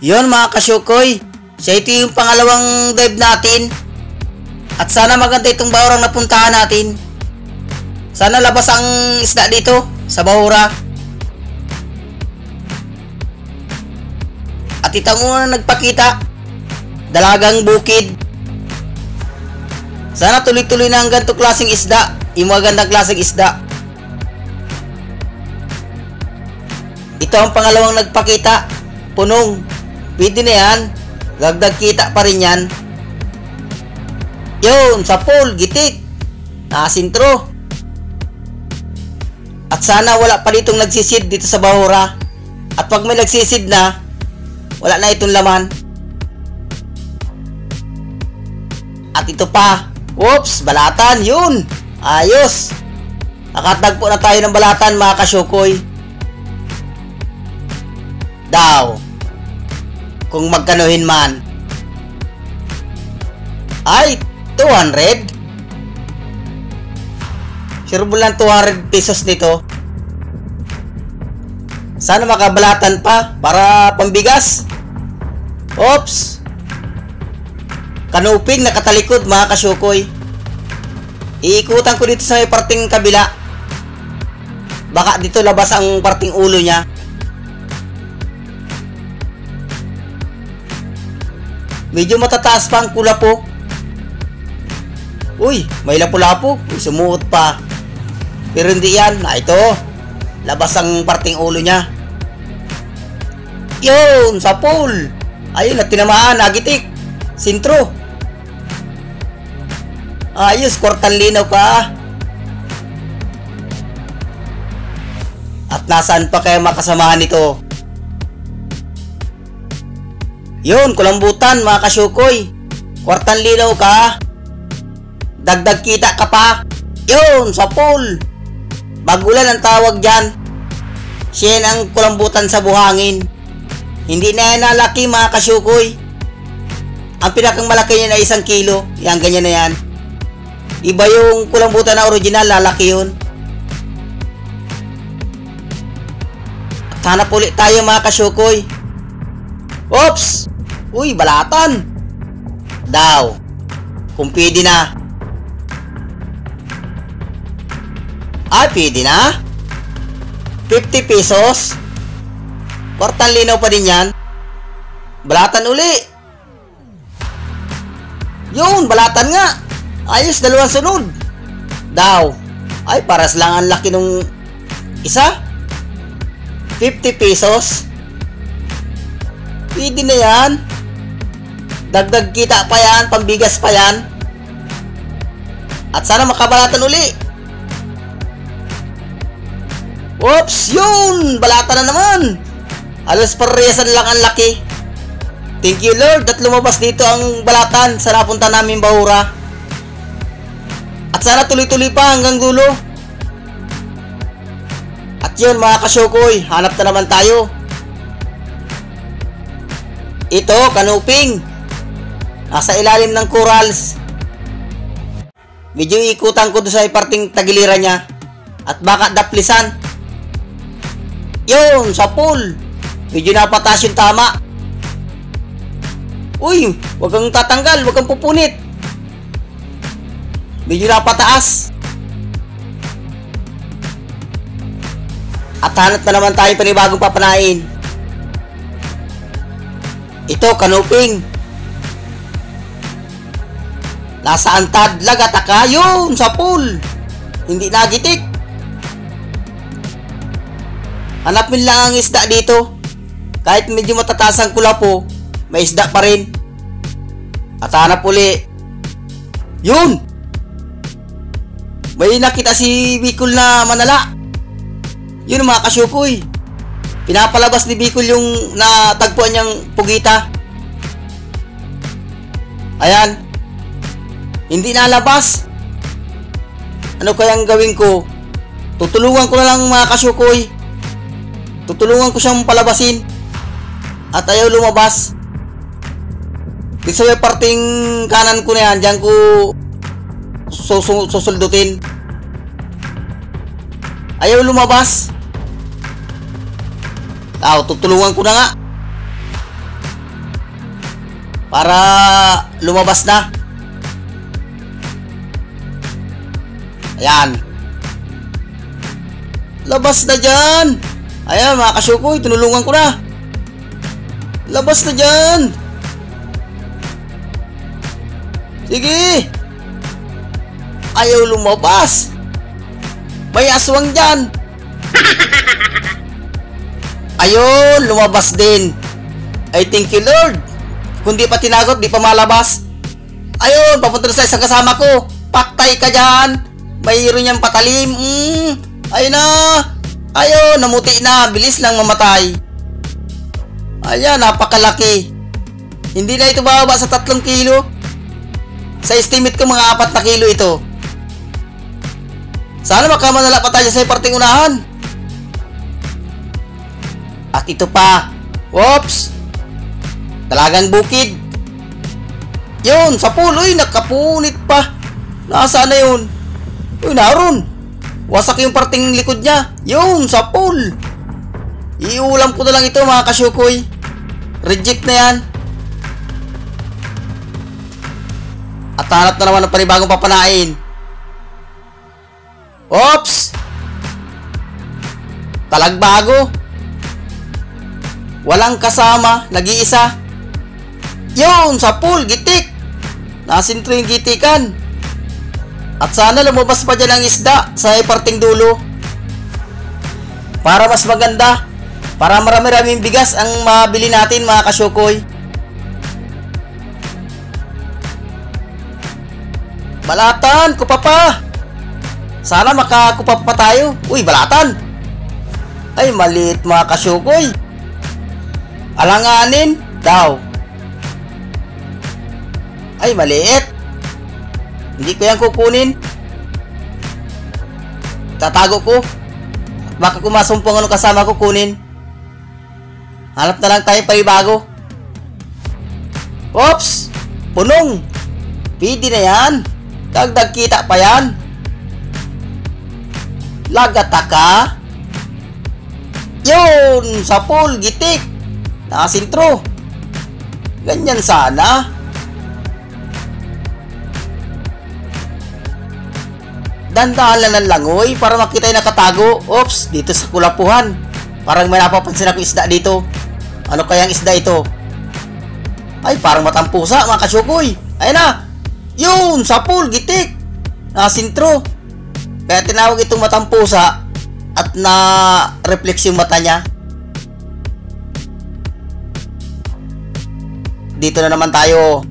Yun mga kasyukoy, siya ito yung pangalawang dive natin. At sana maganda itong bahurang napuntahan natin. Sana labas ang isda dito sa bahura. At itang unang nagpakita, dalagang bukid. Sana tuloy-tuloy na ang ganitong klaseng isda, yung mga gandang klaseng isda. Ito ang pangalawang nagpakita, punong. Pwede na yan, dagdag kita pa rin yan. Yun, sa pool, gitik, nakasintro. At sana wala pa ditong nagsisid dito sa bahura. At pag may nagsisid na, wala na itong laman. At ito pa, whoops, balatan, yun, ayos. Nakatagpo na tayo ng balatan mga kasyukoy. Daw, kung magkanuhin man. Ay, 200. Sure mo lang 200 pesos nito. Sana makabalatan pa para pambigas. Oops. Kanuping nakatalikod mga kasyukoy. Iikutan ko dito sa may parting kabila. Baka dito labas ang parting ulo niya. Medyo matataas pa ang kulapo. Uy, may lapu-lapu. Sumuot pa. Pero hindi yan. Ito. Labas ang parting ulo niya. Yun, sa pool. Ayun, at tinamaan. Nagitik. Sintro. Ayos, kwartang linaw ka. At nasaan pa kaya makasamahan ito? Yun, kulambutan mga kasyukoy. Kwartang linaw ka. Dagdag kita ka pa. Yun, sa pool. Bagulan ang tawag dyan. Siya ang kulambutan sa buhangin. Hindi na yan nalaki mga kasyukoy. Ang pinakang malaki niya na 1 kilo. Yan, ganyan na yan. Iba yung kulambutan na original, lalaki yun. At hanap ulit tayo mga kasyukoy. Oops! Uy, balatan. Daw. Kung pwede na. Ay, pwede na. 50 pesos. Kwartang linaw pa din yan. Balatan uli. Yun, balatan nga. Ayos, 2 sunod. Daw. Ay, paras lang ang laki nung isa. 50 pesos. Pwede na yan. Dagdag kita pa yan, pambigas pa yan. At sana makabalatan uli. Oops, yun! Balatan na naman. Alas paresan lang ang laki. Thank you Lord at lumabas dito ang balatan sa napunta namin bahura. At sana tuloy-tuloy pa hanggang dulo. At yun mga kasyukoy, hanap na naman tayo. Ito, kanuping. Nasa ilalim ng corals. Medyo ikutan ko doon sa parting tagiliran niya. At baka daplisan. Yun, sa pool. Medyo napataas yung tama. Uy, wag kang tatanggal, wag kang pupunit. Medyo napataas. At hanap na naman tayo panibagong papanain. Ito, kanuping. Nasa antad, lagataka. Yun, sa pool. Hindi nagitik. Hanapin lang ang isda dito. Kahit medyo matataas ang kulapo, may isda pa rin. At hanap uli. Yun! May nakita si Bicol na manala. Yun mga kasyukoy. Pinapalabas ni Bicol yung natagpuan niyang pugita. Ayan. Hindi nalabas. Ano kayang gawin ko? Tutulungan ko na lang mga kasyukoy. Tutulungan ko siyang palabasin. At ayaw lumabas. Dito sa parting kanan ko na yan, dyan ko susuldutin. Ayaw lumabas. Tutulungan ko na nga. para lumabas na. Ayan. Labas na dyan. Ayan mga kasyukoy, tinulungan ko na. Labas na dyan. Sige. Ayaw lumabas. May aswang dyan. Ayun, lumabas din. I thank you Lord. Kung di pa tinagot, di pa malabas. Ayun, papunta na sa isang kasama ko. Patay ka dyan. Mayroon niyang patalim. Ayun na. Ayun, namuti na. Bilis lang mamatay. Ayan, napakalaki. Hindi na ito bababa sa 3 kilo. Sa estimate ko mga 4 na kilo ito. Sana makamanala pa tayo sa parting unahan. At ito pa. Whoops. Talagang bukid. Yun, sa pool. Uy, nakapunit pa. Nasaan na yun? Uy, naroon. Wasak yung parting likod niya. Yun, sa pool. Iulam ko na lang ito mga kasyukoy. Reject na yan. At hanap na naman ng panibagong papanain. Oops! Talagbago. Walang kasama. Nag-iisa. Yun! Sa pool! Gitik! Nasintro yung gitikan. At sana lumabas pa dyan ang isda sa parting dulo. Para mas maganda. Para marami-raming bigas ang mabili natin mga kasyukoy. Balatan! Kupa pa! Sana makakupa pa tayo. Uy, balatan! Ay, maliit mga kasyukoy. Alanganin daw. Ay, maliit. Hindi ko yan kukunin. Tatago ko. At baka kumasumpong ano kasama ko kunin. Hanap na lang tayo paibago. Oops! Punong! Pwede na yan. Dagdag kita pa yan. Lagataka. Yun! Sa pool, gitik. Nakasintro. Ganyan sana. Dandahan lang ng langoy para makita yung nakatago. Oops, dito sa kulapuhan. Parang may napapansin ako isda dito. Ano kayang isda ito? Ay, parang matampusa mga kasyukoy. Ayun na. Yun, sa pool, gitik. Nakasintro. Kaya tinawag itong matampusa at na-reflex yung mata niya. Dito na naman tayo.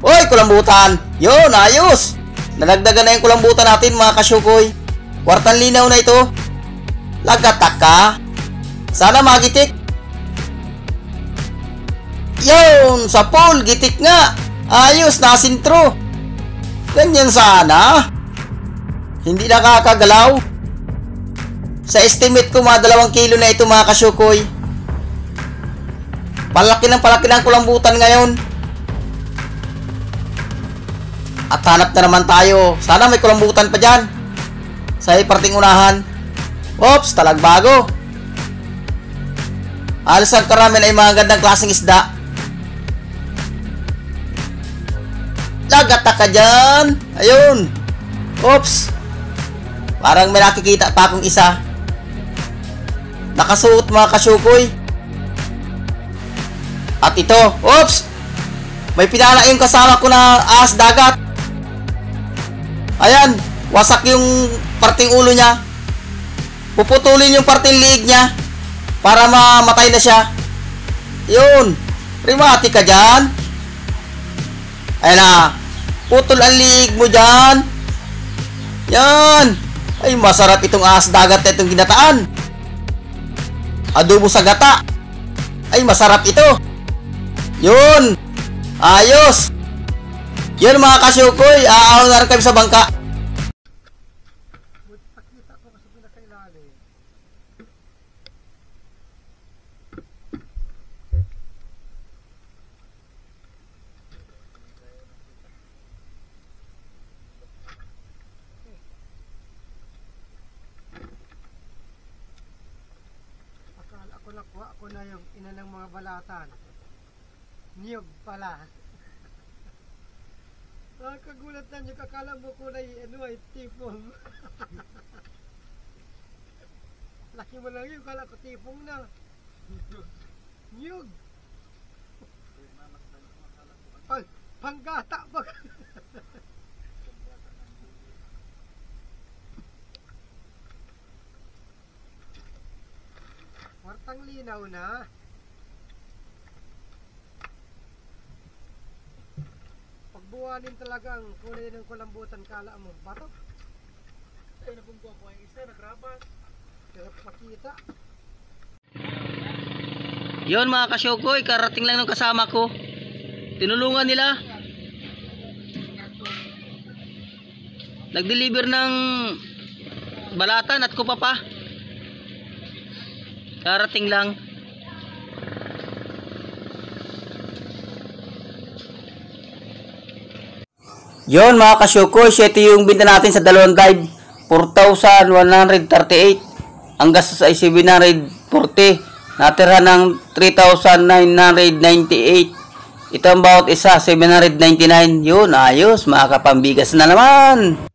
Uy, kulambutan. Yun, ayos. Nalagdagan na yung kulambutan natin mga kasyukoy. Kwartang linaw na ito. Lagataka. Sana magitik. Yun, sa pool, gitik nga. Ayos, nakasintro. Ganyan sana. Hindi nakakagalaw. Sa estimate ko mga 2 kilo na ito mga kasyukoy. Palaki ng kulambutan ngayon. At hanap na naman tayo. Sana may kulambutan pa dyan sa parting unahan. Oops, talagbago. Alas ang karamihan ay mga gandang klaseng isda. Lagata ka dyan. Ayun. Oops. Parang may nakikita pa akong isa. Nakasuot mga kasyukoy. At ito. Oops. May pinala yung kasama ko na ahas dagat. Ayan. Wasak yung parting ulo niya. Puputulin yung parting liig niya para mamatay na siya. Yun. Primati ka dyan. Ayan na. Putol ang liig mo dyan. Yan. Ay, masarap itong ahas dagat na itong ginataan. Adobo sa gata. Ay, masarap ito. Yun. Ayos. Yun mga kasyukoy. Aahon na rin kami sa bangka. Nakuha ko na yung ina ng mga balatan. Niyog pala. Nakakagulat na nyo, kakala mo kulay ano ay tipong. Laki mo lang yun, kala ko tipong na. Nyug. Panggata ba? Kwartang linaw na. Pagbuwanin talaga ang kulay ng kulambutan, kala mo. Bato? Ay, nabunggo ko ang isa, nagrabas. Hirap makita. Yun mga kasyukoy, karating lang ng kasama ko. Tinulungan nila. Nag-deliver ng balatan at kupa pa. Karating lang. Yun mga kasyukoy, 7 yung binta natin sa dalawang dive. 4,138. Ang gastos ay 740. Natira ng 3,998. Ito ang bawat isa, 799. Yun, ayos. Makakapambigas na naman.